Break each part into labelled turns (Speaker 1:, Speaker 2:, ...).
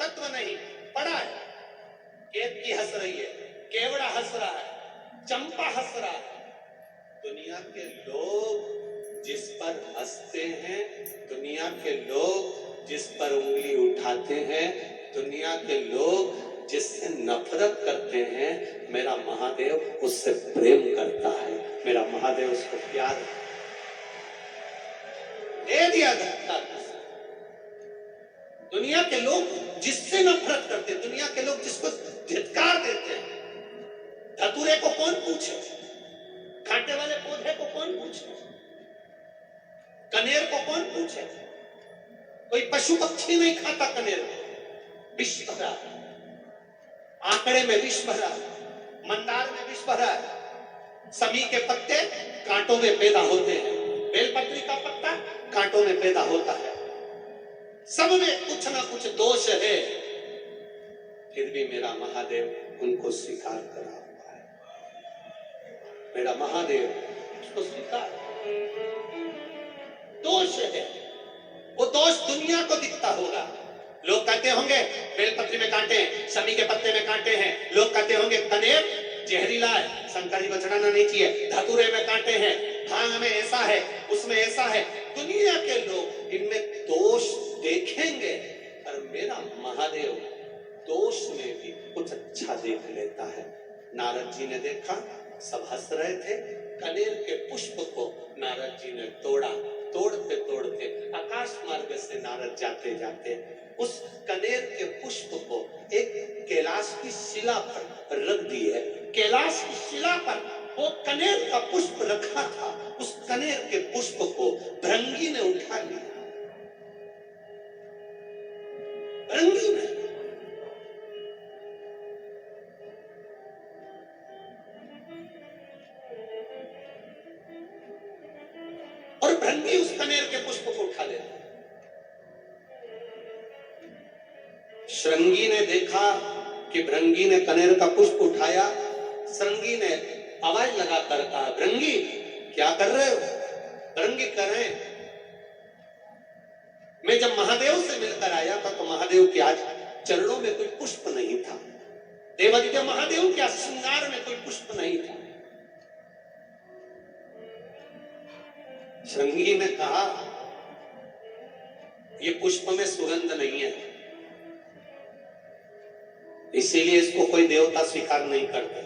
Speaker 1: तत्व नहीं पड़ा है। केतकी हंस रही है, केवड़ा हंस रहा है, चंपा हंस रहा है। दुनिया के लोग जिस पर हंसते हैं, दुनिया के लोग जिस पर उंगली उठाते हैं, दुनिया के लोग जिससे नफरत करते हैं, मेरा महादेव उससे प्रेम करता है, मेरा महादेव उसको प्यार दे दिया धक्का। दुनिया के लोग जिससे नफरत करते, दुनिया के लोग जिसको धिक्कार देते हैं, धतूरे को कौन पूछे, कांटे वाले पौधे को कौन पूछे, कनेर को कौन पूछे? कोई पशु पक्षी नहीं खाता कनेर को। विष भरा, आंकड़े में विष भरा, मंदार में विष भरा है। समी के पत्ते कांटों में पैदा होते हैं, बेलपत्री का पत्ता कांटों में पैदा होता है। सब में कुछ ना कुछ दोष है, फिर भी मेरा महादेव उनको स्वीकार करा हुआ है। मेरा महादेव उसको स्वीकार, दोष है, वो दोष दुनिया को दिखता होगा। लोग कहते होंगे बेलपत्री में कांटे हैं, समी के पत्ते में कांटे हैं। लोग कहते होंगे कनेर जहरीला है, शंकर जी को चढ़ाना नहीं चाहिए। धतूरे में कांटे हैं, भांग में ऐसा है, उसमें ऐसा है। दुनिया के लोग इनमें दोष देखेंगे, पर मेरा महादेव दोष में भी कुछ अच्छा देख लेता है। नारद जी ने देखा, सब हंस रहे थे। कनेर के पुष्प को नारद जी ने तोड़ा। तोड़ते तोड़ते आकाश मार्ग से नारद जाते जाते उस कनेर के पुष्प को एक कैलाश की शिला पर रख दिए। कैलाश की शिला पर वो कनेर का पुष्प रखा था, उस कनेर के पुष्प को भृंगी ने उठा लिया। भृंगी ने और भृंगी उस कनेर के पुष्प को उठा ले। श्रृंगी ने देखा कि भृंगी ने कनेर का पुष्प उठाया। श्रृंगी ने आवाज लगाकर कहा, भृंगी क्या कर रहे हो? भृंगी कह रहे, मैं जब महादेव से मिलकर आया था तो महादेव के आज चरणों में कोई पुष्प नहीं था। देवादिदेव महादेव के श्रृंगार में कोई पुष्प नहीं था। श्रृंगी ने कहा, ये पुष्प में सुगंध नहीं है, इसीलिए इसको कोई देवता स्वीकार नहीं करते।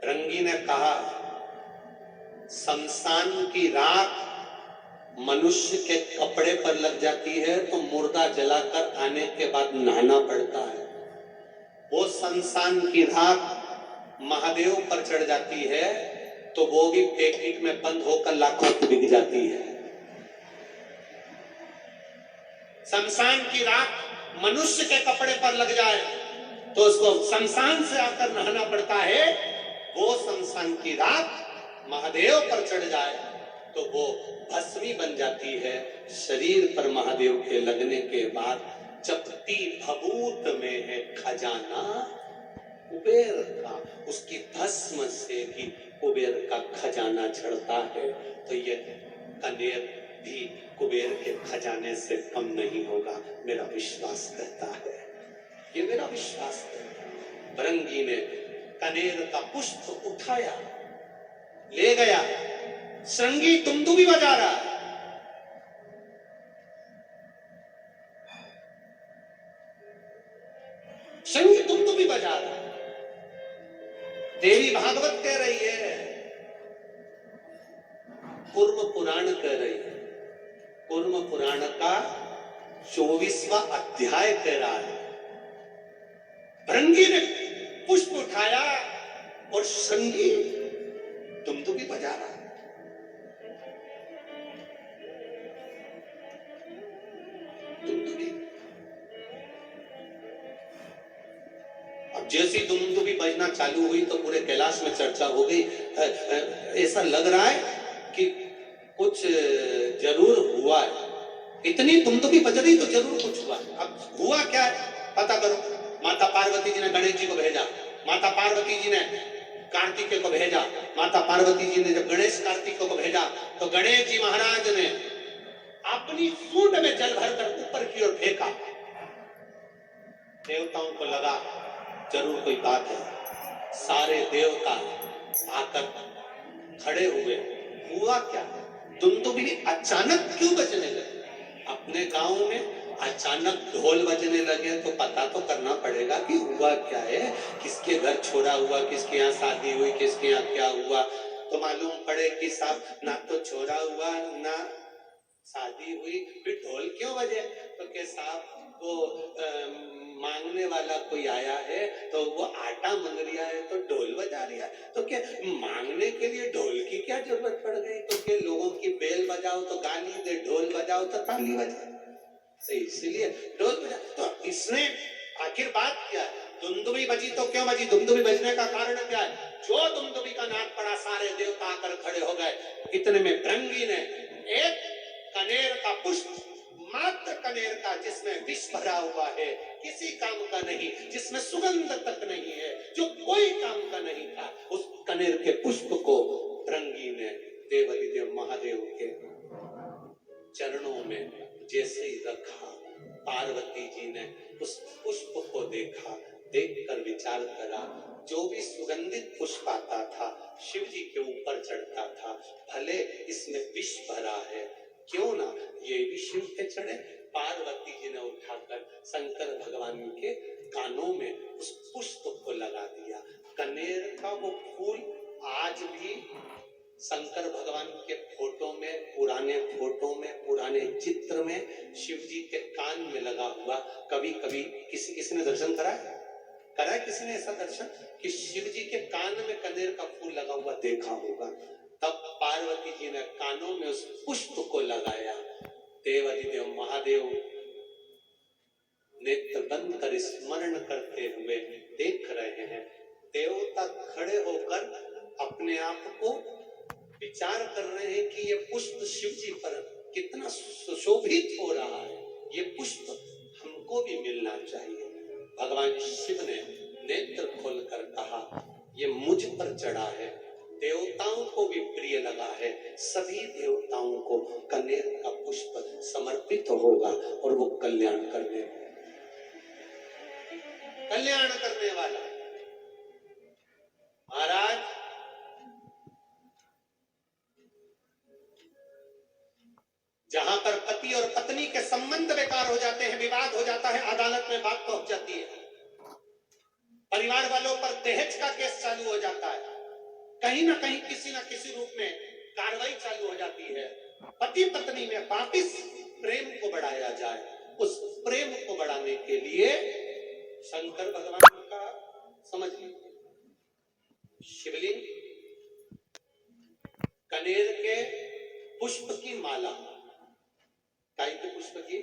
Speaker 1: भृंगी ने कहा, शमशान की राख मनुष्य के कपड़े पर लग जाती है तो मुर्दा जलाकर आने के बाद नहाना पड़ता है। वो शमशान की राख महादेव पर चढ़ जाती है तो वो भी पैकेट में बंद होकर लाखों की बिक जाती है। शमशान की राख मनुष्य के कपड़े पर लग जाए तो उसको शमशान से आकर नहाना पड़ता है। वो शमशान की राख महादेव पर चढ़ जाए तो वो भस्मी बन जाती है। शरीर पर महादेव के लगने के बाद जपती भभूत में है खजाना कुबेर का, उसकी भस्म से भी कुबेर का खजाना झड़ता है। तो ये कनेर भी कुबेर के खजाने से कम नहीं होगा, मेरा विश्वास कहता है, ये मेरा विश्वास है। भृंगी ने कनेर का पुष्प उठाया, ले गया। श्रृंगी दुमदुमी बजा रहा है। श्रृंगी दुमदुमी बजा रहा है। देवी भागवत कह रही है, कूर्म पुराण कह रही है, कूर्म पुराण का 24वां अध्याय कह रहा है। भृंगी ने पुष्प उठाया और श्रृंगी दुमदुमी बजा रहा है। अब जैसी दुमदुमी बजना चालू हुई तो पूरे कैलाश में चर्चा हो गई। ऐसा लग रहा है कि कुछ जरूर हुआ है। इतनी दुमदुमी बज रही तो जरूर कुछ हुआ है। अब हुआ क्या है पता करो। माता पार्वती जी ने गणेश जी को भेजा, माता पार्वती जी ने कार्तिकेय को भेजा। माता पार्वती जी ने जब गणेश कार्तिकेय को भेजा तो गणेश जी महाराज ने अपनी सूंड में जल भरकर ऊपर की ओर फेंका। देवताओं को लगा जरूर कोई बात है। सारे देवता आकर खड़े हुए। हुआ क्या? दुंदुभी अचानक क्यों बजने लगे? अपने गांव में अचानक ढोल बजने लगे तो पता तो करना पड़ेगा कि हुआ क्या है, किसके घर छोड़ा हुआ, किसके यहाँ शादी हुई, किसके यहाँ क्या हुआ। तो मालूम पड़े कि साहब ना तो छोड़ा हुआ ना शादी हुई, फिर ढोल क्यों बजे? तो के साहब वो मांगने वाला कोई आया है तो वो आटा मांग रिया है तो ढोल बजा रिया है। तो क्या मांगने के लिए ढोल की क्या जरूरत पड़ गई? तो क्या लोगों की बेल बजाओ तो गाली दे, ढोल बजाओ तो ताली बजाओ, तो इसलिए ढोल बजा। तो इसने आखिर बात क्या है? दुंदुभी बजी तो क्यों बजी? दुंदुभी बजने का कारण क्या है? जो दुंदुभी का नाद पड़ा सारे देवता आकर खड़े हो गए। इतने में भृंगी ने एक कनेर का पुष्प, मात्र कनेर का, जिसमें विष भरा हुआ है, किसी काम का नहीं, जिसमें सुगंध तक नहीं है, जो कोई काम का नहीं था, उस कनेर के पुष्प को भृंगी ने देवाधिदेव महादेव के चरणों में जैसे ही रखा, पार्वती जी ने उस पुष्प को देखा, देखकर विचार करा, जो भी सुगंधित पुष्प आता था शिव जी के ऊपर चढ़ता था, भले इसमें विष भरा है, क्यों ना ये भी शिव पे चढ़े। पार्वती जी ने उठाकर शंकर भगवान के कानों में उस पुष्प को लगा दिया। कनेर का वो फूल आज भी शंकर भगवान के फोटो में, पुराने फोटो में, पुराने चित्र में शिव जी के कान में लगा हुआ। कभी कभी किसी ने दर्शन करा है किसी ने ऐसा दर्शन कि शिव जी के कान में कनेर का फूल लगा हुआ देखा होगा? तब पार्वती जी ने कानों में उस पुष्प को लगाया। देवाधिदेव महादेव नेत्र बंद कर स्मरण करते हुए देख रहे हैं। देवता खड़े होकर अपने आप को विचार कर रहे हैं कि ये पुष्प शिव जी पर कितना सुशोभित हो रहा है, ये पुष्प हमको भी मिलना चाहिए। भगवान शिव ने नेत्र खोलकर कहा, ये मुझ पर चढ़ा है, देवताओं को भी प्रिय लगा है, सभी देवताओं को कनेर का पुष्प समर्पित होगा और वो कल्याण करने वाला। महाराज जहां पर पति और पत्नी के संबंध बेकार हो जाते हैं, विवाद हो जाता है, अदालत में बात पहुंच जाती है, परिवार वालों पर दहेज का केस चालू हो जाता है, कहीं ना कहीं किसी ना किसी रूप में कार्रवाई चालू हो जाती है, पति पत्नी में वापिस प्रेम को बढ़ाया जाए। उस प्रेम को बढ़ाने के लिए शंकर भगवान का समझ लीजिए शिवलिंग, कनेर के पुष्प की माला, काई के पुष्प की,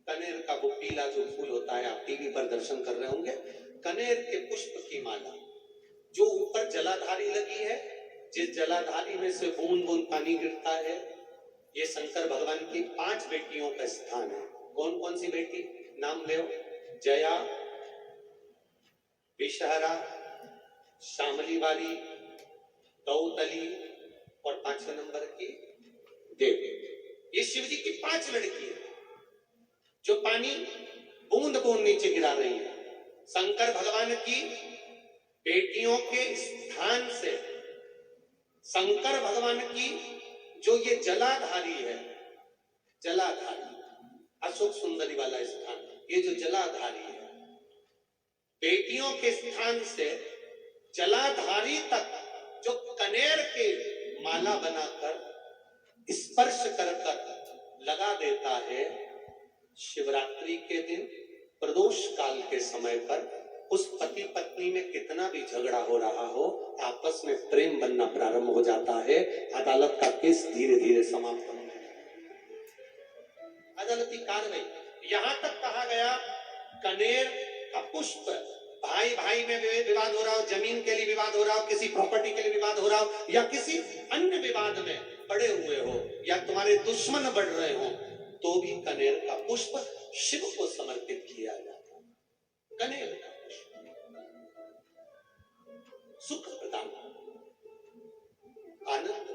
Speaker 1: कनेर का वो पीला जो फूल होता है, आप टीवी पर दर्शन कर रहे होंगे, कनेर के पुष्प की माला जो ऊपर जलाधारी लगी है, जिस जलाधारी में से बूंद बूंद पानी गिरता है, ये शंकर भगवान की 5 बेटियों का स्थान है। कौन कौन सी बेटी? नाम ले, जया, विषहरा, शामली वाली, दौतली और 5वें नंबर की देवी। ये शिव जी की 5 लड़की है जो पानी बूंद बूंद नीचे गिरा रही है। शंकर भगवान की बेटियों के स्थान से शंकर भगवान की जो ये जलाधारी है, जलाधारी अशोक सुंदरी वाला स्थान, ये जो जलाधारी है, बेटियों के स्थान से जलाधारी तक जो कनेर के माला बनाकर स्पर्श कर लगा देता है, शिवरात्रि के दिन प्रदोष काल के समय पर उस पति पत्नी में कितना भी झगड़ा हो रहा हो, आपस में प्रेम बनना प्रारंभ हो जाता है। अदालत का केस धीरे धीरे समाप्त होने अदालती कार्रवाई। यहां तक कहा गया कनेर का पुष्प, भाई भाई में विवाद हो रहा हो, जमीन के लिए विवाद हो रहा हो, किसी प्रॉपर्टी के लिए विवाद हो रहा हो, या किसी अन्य विवाद में पड़े हुए हो, या तुम्हारे दुश्मन बढ़ रहे हो, तो भी कनेर का पुष्प शिव को समर्पित किया जाता है। कनेर का सुख प्रदान, आनंद,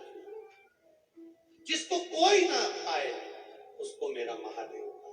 Speaker 1: जिसको कोई ना पाए उसको मेरा महादेव